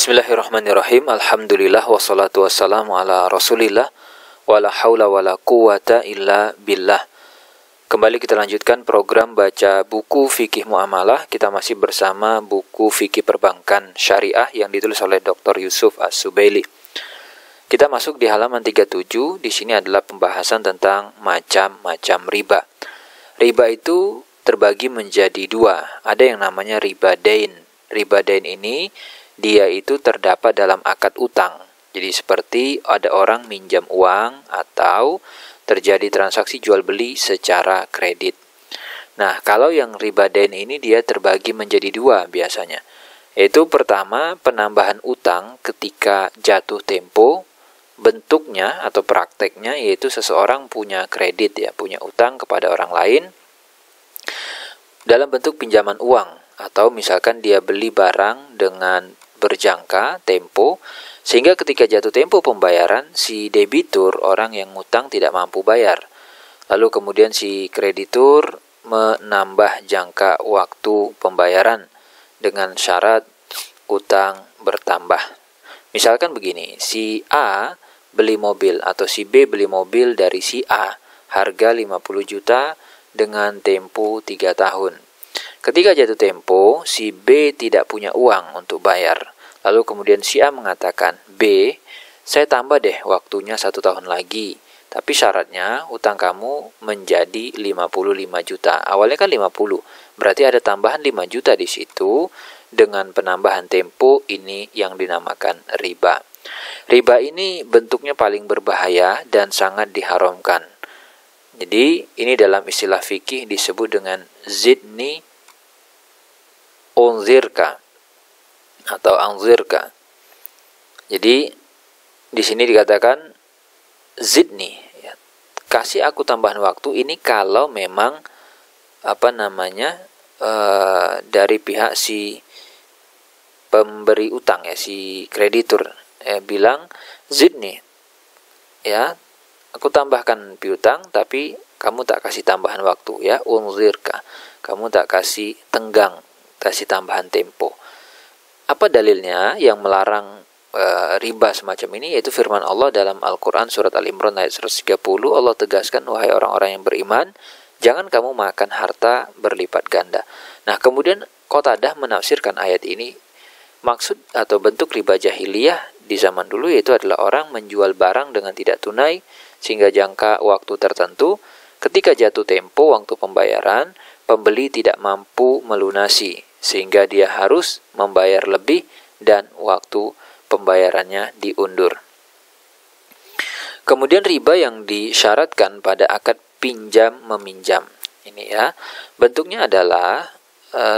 Bismillahirrahmanirrahim. Alhamdulillah wassalatu wassalamu ala Rasulillah wala haula wala quwata illa billah. Kembali kita lanjutkan program baca buku fikih muamalah. Kita masih bersama buku fikih perbankan syariah yang ditulis oleh Dr. Yusuf As-Subaili. Kita masuk di halaman 37. Di sini adalah pembahasan tentang macam-macam riba. Riba itu terbagi menjadi dua. Ada yang namanya riba dain. Riba dain ini dia itu terdapat dalam akad utang. Jadi seperti ada orang minjam uang atau terjadi transaksi jual beli secara kredit. Nah, kalau yang riba dain ini dia terbagi menjadi dua biasanya. Yaitu pertama, penambahan utang ketika jatuh tempo. Bentuknya atau prakteknya yaitu seseorang punya kredit ya, punya utang kepada orang lain dalam bentuk pinjaman uang, atau misalkan dia beli barang dengan berjangka tempo, sehingga ketika jatuh tempo pembayaran, si debitur, orang yang ngutang, tidak mampu bayar. Lalu kemudian si kreditur menambah jangka waktu pembayaran dengan syarat utang bertambah. Misalkan begini, si A beli mobil atau si B beli mobil dari si A, harga 50 juta dengan tempo 3 tahun. Ketika jatuh tempo, si B tidak punya uang untuk bayar. Lalu kemudian si A mengatakan, B, saya tambah deh waktunya 1 tahun lagi. Tapi syaratnya utang kamu menjadi 55 juta. Awalnya kan 50, berarti ada tambahan 5 juta di situ. Dengan penambahan tempo, ini yang dinamakan riba. Riba ini bentuknya paling berbahaya dan sangat diharamkan. Jadi ini dalam istilah fikih disebut dengan zidni unzirka atau anzirka. Jadi di sini dikatakan zidni, ya, kasih aku tambahan waktu. Ini kalau memang dari pihak si pemberi utang ya, si kreditur bilang zidni, ya, aku tambahkan piutang tapi kamu tak kasih tambahan waktu ya, unzirka, kamu tak kasih tenggang, kasih tambahan tempo. Apa dalilnya yang melarang riba semacam ini? Yaitu firman Allah dalam Al-Quran surat Al-Imran ayat 130. Allah tegaskan, wahai orang-orang yang beriman, jangan kamu makan harta berlipat ganda. Nah, kemudian Qatadah menafsirkan ayat ini, maksud atau bentuk riba jahiliyah di zaman dulu yaitu adalah orang menjual barang dengan tidak tunai sehingga jangka waktu tertentu. Ketika jatuh tempo waktu pembayaran, pembeli tidak mampu melunasi sehingga dia harus membayar lebih dan waktu pembayarannya diundur. Kemudian riba yang disyaratkan pada akad pinjam meminjam. Ini ya, bentuknya adalah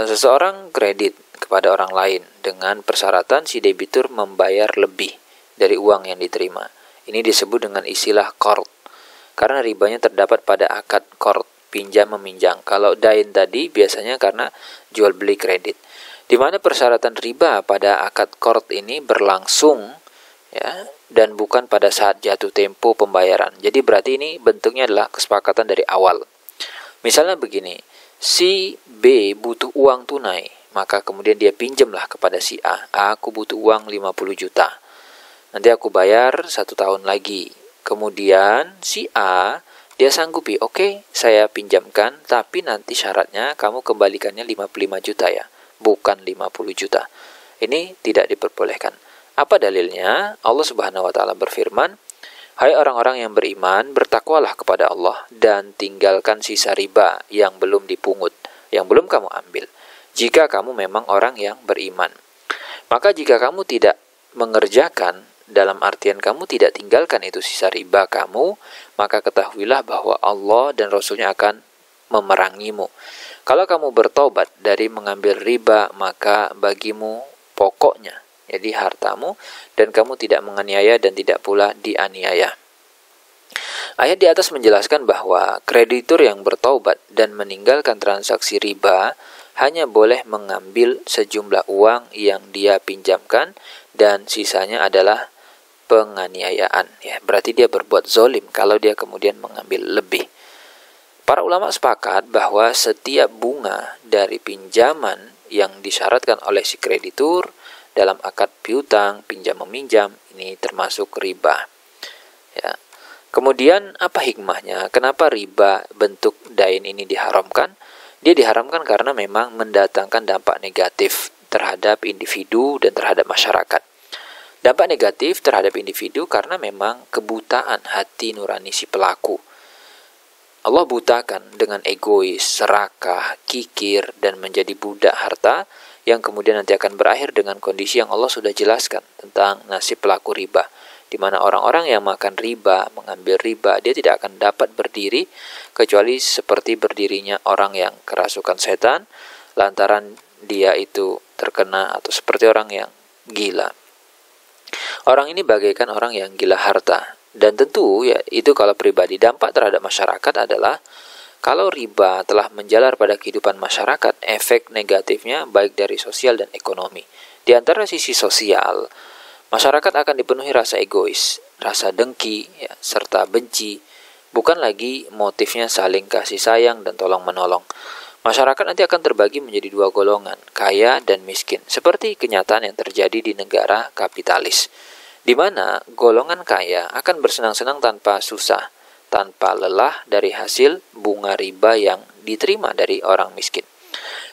seseorang kredit kepada orang lain dengan persyaratan si debitur membayar lebih dari uang yang diterima. Ini disebut dengan istilah qard. Karena ribanya terdapat pada akad qard, pinjam meminjam. Kalau dain tadi biasanya karena jual beli kredit. Di mana persyaratan riba pada akad qard ini berlangsung ya, dan bukan pada saat jatuh tempo pembayaran. Jadi berarti ini bentuknya adalah kesepakatan dari awal. Misalnya begini, si B butuh uang tunai, maka kemudian dia pinjamlah kepada si A. Aku butuh uang 50 juta. Nanti aku bayar 1 tahun lagi. Kemudian si A dia sanggupi, oke, saya pinjamkan, tapi nanti syaratnya kamu kembalikannya 55 juta ya, bukan 50 juta. Ini tidak diperbolehkan. Apa dalilnya? Allah Subhanahu wa taala berfirman, hai orang-orang yang beriman, bertakwalah kepada Allah dan tinggalkan sisa riba yang belum dipungut, yang belum kamu ambil. Jika kamu memang orang yang beriman. Maka jika kamu tidak mengerjakan, dalam artian kamu tidak tinggalkan itu sisa riba kamu, maka ketahuilah bahwa Allah dan Rasulnya akan memerangimu. Kalau kamu bertobat dari mengambil riba, maka bagimu pokoknya, jadi hartamu, dan kamu tidak menganiaya dan tidak pula dianiaya. Ayat di atas menjelaskan bahwa kreditur yang bertobat dan meninggalkan transaksi riba hanya boleh mengambil sejumlah uang yang dia pinjamkan dan sisanya adalah penganiayaan. Ya, berarti dia berbuat zolim kalau dia kemudian mengambil lebih. Para ulama sepakat bahwa setiap bunga dari pinjaman yang disyaratkan oleh si kreditur dalam akad piutang, pinjam meminjam, ini termasuk riba. Ya. Kemudian apa hikmahnya? Kenapa riba bentuk dain ini diharamkan? Dia diharamkan karena memang mendatangkan dampak negatif terhadap individu dan terhadap masyarakat. Dampak negatif terhadap individu karena memang kebutaan hati nurani si pelaku. Allah butakan dengan egois, serakah, kikir, dan menjadi budak harta yang kemudian nanti akan berakhir dengan kondisi yang Allah sudah jelaskan tentang nasib pelaku riba. Di mana orang-orang yang makan riba, mengambil riba, dia tidak akan dapat berdiri kecuali seperti berdirinya orang yang kerasukan setan lantaran dia itu terkena atau seperti orang yang gila. Orang ini bagaikan orang yang gila harta. Dan tentu ya itu kalau pribadi, dampak terhadap masyarakat adalah kalau riba telah menjalar pada kehidupan masyarakat, efek negatifnya baik dari sosial dan ekonomi. Di antara sisi sosial, masyarakat akan dipenuhi rasa egois, rasa dengki, ya, serta benci. Bukan lagi motifnya saling kasih sayang dan tolong-menolong. Masyarakat nanti akan terbagi menjadi dua golongan, kaya dan miskin, seperti kenyataan yang terjadi di negara kapitalis, di mana golongan kaya akan bersenang-senang tanpa susah, tanpa lelah dari hasil bunga riba yang diterima dari orang miskin.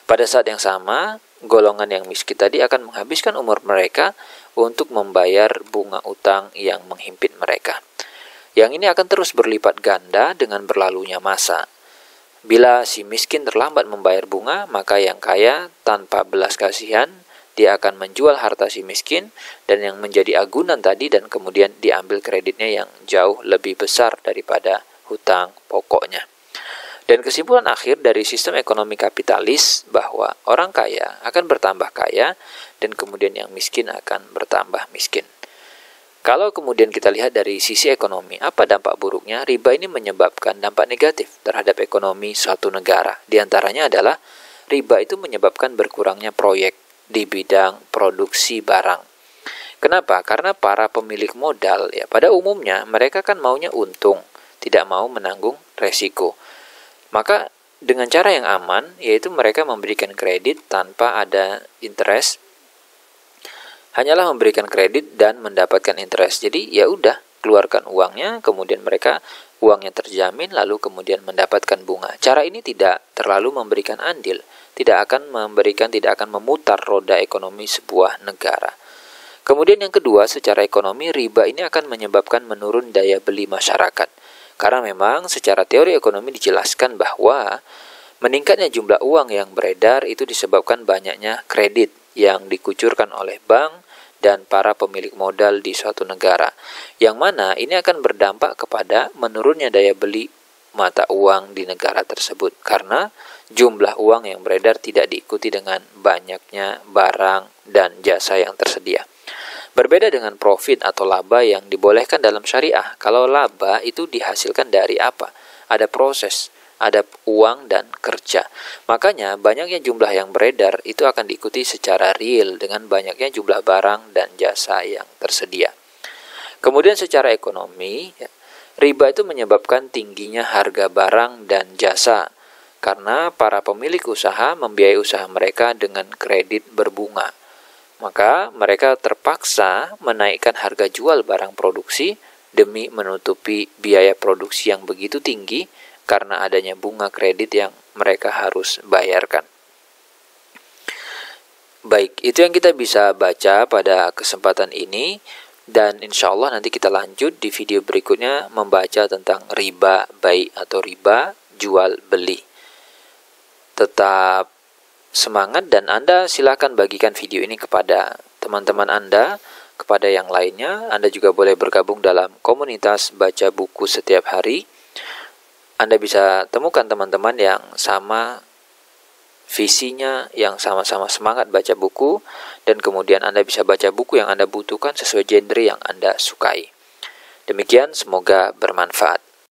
Pada saat yang sama, golongan yang miskin tadi akan menghabiskan umur mereka untuk membayar bunga utang yang menghimpit mereka. Yang ini akan terus berlipat ganda dengan berlalunya masa. Bila si miskin terlambat membayar bunga, maka yang kaya tanpa belas kasihan, dia akan menjual harta si miskin dan yang menjadi agunan tadi dan kemudian diambil kreditnya yang jauh lebih besar daripada hutang pokoknya. Dan kesimpulan akhir dari sistem ekonomi kapitalis bahwa orang kaya akan bertambah kaya dan kemudian yang miskin akan bertambah miskin. Kalau kemudian kita lihat dari sisi ekonomi, apa dampak buruknya? Riba ini menyebabkan dampak negatif terhadap ekonomi suatu negara. Di antaranya adalah riba itu menyebabkan berkurangnya proyek di bidang produksi barang. Kenapa? Karena para pemilik modal ya pada umumnya mereka kan maunya untung, tidak mau menanggung resiko. Maka dengan cara yang aman yaitu mereka memberikan kredit tanpa ada interest. Hanyalah memberikan kredit dan mendapatkan interest. Jadi ya udah, keluarkan uangnya, kemudian mereka uangnya terjamin lalu kemudian mendapatkan bunga. Cara ini tidak terlalu memberikan andil, tidak akan memutar roda ekonomi sebuah negara. Kemudian yang kedua, secara ekonomi riba ini akan menyebabkan menurun daya beli masyarakat. Karena memang secara teori ekonomi dijelaskan bahwa meningkatnya jumlah uang yang beredar itu disebabkan banyaknya kredit yang dikucurkan oleh bank dan para pemilik modal di suatu negara, yang mana ini akan berdampak kepada menurunnya daya beli mata uang di negara tersebut karena jumlah uang yang beredar tidak diikuti dengan banyaknya barang dan jasa yang tersedia. Berbeda dengan profit atau laba yang dibolehkan dalam syariah. Kalau laba itu dihasilkan dari apa? Ada proses, ada uang dan kerja. Makanya banyaknya jumlah yang beredar itu akan diikuti secara real dengan banyaknya jumlah barang dan jasa yang tersedia. Kemudian secara ekonomi, riba itu menyebabkan tingginya harga barang dan jasa karena para pemilik usaha membiayai usaha mereka dengan kredit berbunga. Maka mereka terpaksa menaikkan harga jual barang produksi demi menutupi biaya produksi yang begitu tinggi karena adanya bunga kredit yang mereka harus bayarkan. Baik, itu yang kita bisa baca pada kesempatan ini dan insya Allah nanti kita lanjut di video berikutnya membaca tentang riba baik atau riba jual beli. Tetap semangat dan Anda silakan bagikan video ini kepada teman-teman Anda, kepada yang lainnya. Anda juga boleh bergabung dalam komunitas baca buku setiap hari. Anda bisa temukan teman-teman yang sama visinya, yang sama-sama semangat baca buku, dan kemudian Anda bisa baca buku yang Anda butuhkan sesuai genre yang Anda sukai. Demikian, semoga bermanfaat.